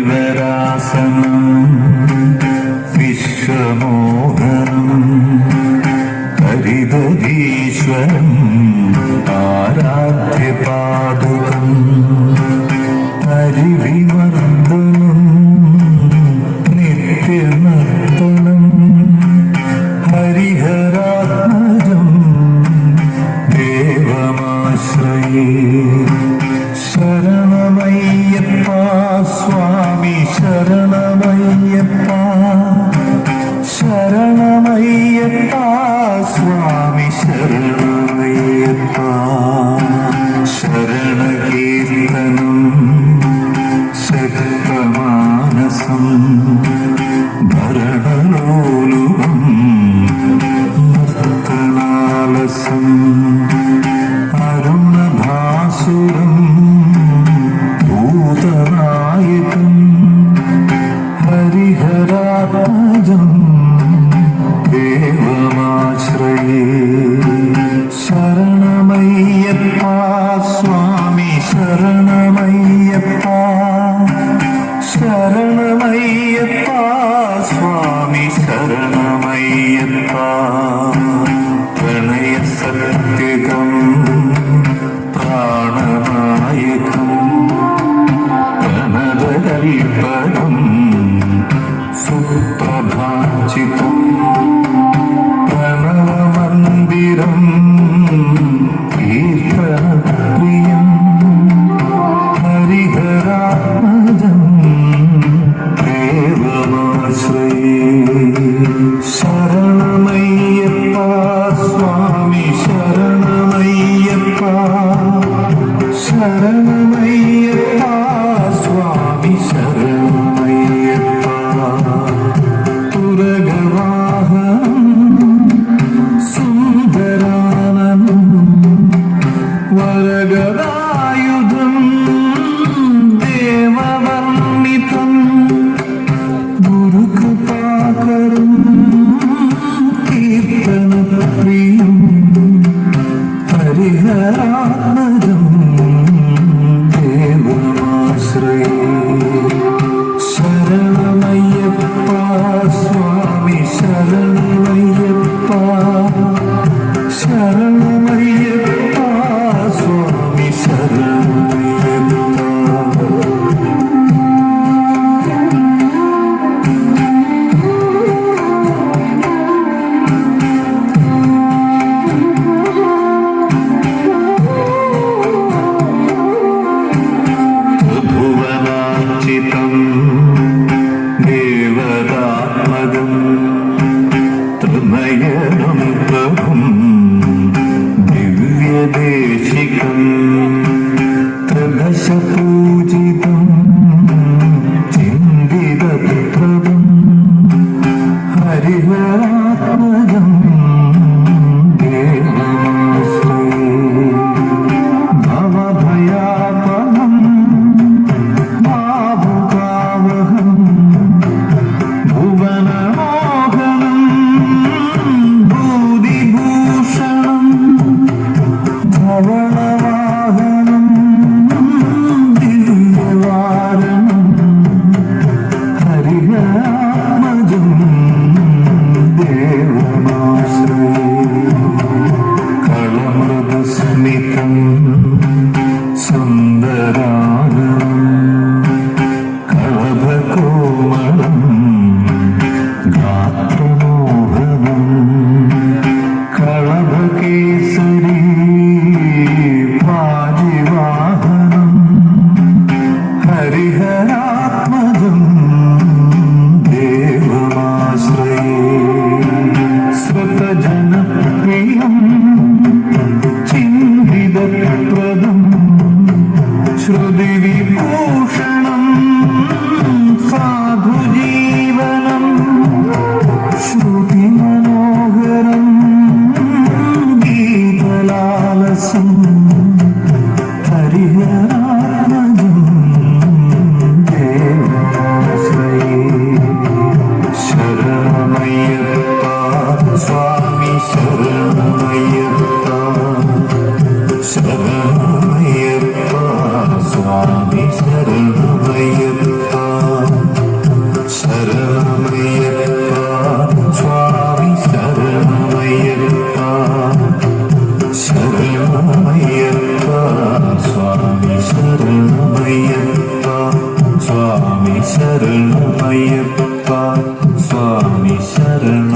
ഹരിവരാസനം വിശ്വമോഹനം ഹരിതീശ്വരം ആരാധ്യപാദകം ഹരിവിമർദ്ദനം നിത്യനർത്തനം ഹരിഹരാത്മജം ദേവമാശ്രയേ ശരണമയ്യപ്പ സ്വാമി ശരണമയ്യപ്പ ശരണമയ്യപ്പ സ്വാമി ശരണമയ്യപ്പ ശരണകീർത്തനം ശക്തമാനസം ഭരണലോലുപം നർത്തനാലസം അരുണഭാസുരം ഭൂതനായകം ഹരിഹരാത്മജം ദേവമാശ്രയേ ശരണമയ്യപ്പ സ്വാമി ശരണമയ്യപ്പ ശരണമയ്യപ്പ സ്വാമി ശരണമയ്യപ്പ പ്രണയസത്യകം പ്രാണനായകം പ്രണതകൽപ്പനം സുപ്രഭാചിതം പ്രണവമന്ദിരം കീർത്തനപ്രിയം ഹരിഹരാത്മജം ദേവമാശ്രയേ ശരണമയ്യപ്പ സ്വാമി ശരണമയ്യപ്പ ശരണമയ്യപ്പ സ്വാമി ശരണമയ്യപ്പ തുരഗവാഹനം സുന്ദരാനനം വരഗദായുധം ദേവവർണ്ണിതം ഗുരുകൃപാകരം കീർത്തനപ്രിയം ഹരിഹരാത്മജം ദേവമാശ്രയേ ശരണമയ്യപ്പ സ്വാമി ശരണമയ്യപ്പ ശരണമയ്യപ്പ സ്വാമി ശരണമയ്യപ്പ ഭുവനാർച്ചിതം ദേവതാത്മകം ത്രിനയനം പ്രഭും ദിവ്യദേശികം ത്രിദശപൂജിതം ചിന്തിതപ്രഭം ഹരിഹരാത്മജം ദേവമാശ്രയേ ഭവഭയാപഹം ഭാവുകാവഹം ഭുവനമോഹനം ഭൂതിഭൂഷണം ധവളവാഹനം ദിവ്യവാരണം ഹരിഹരാത്മജം ദേവമാശ്രയേ ശരണം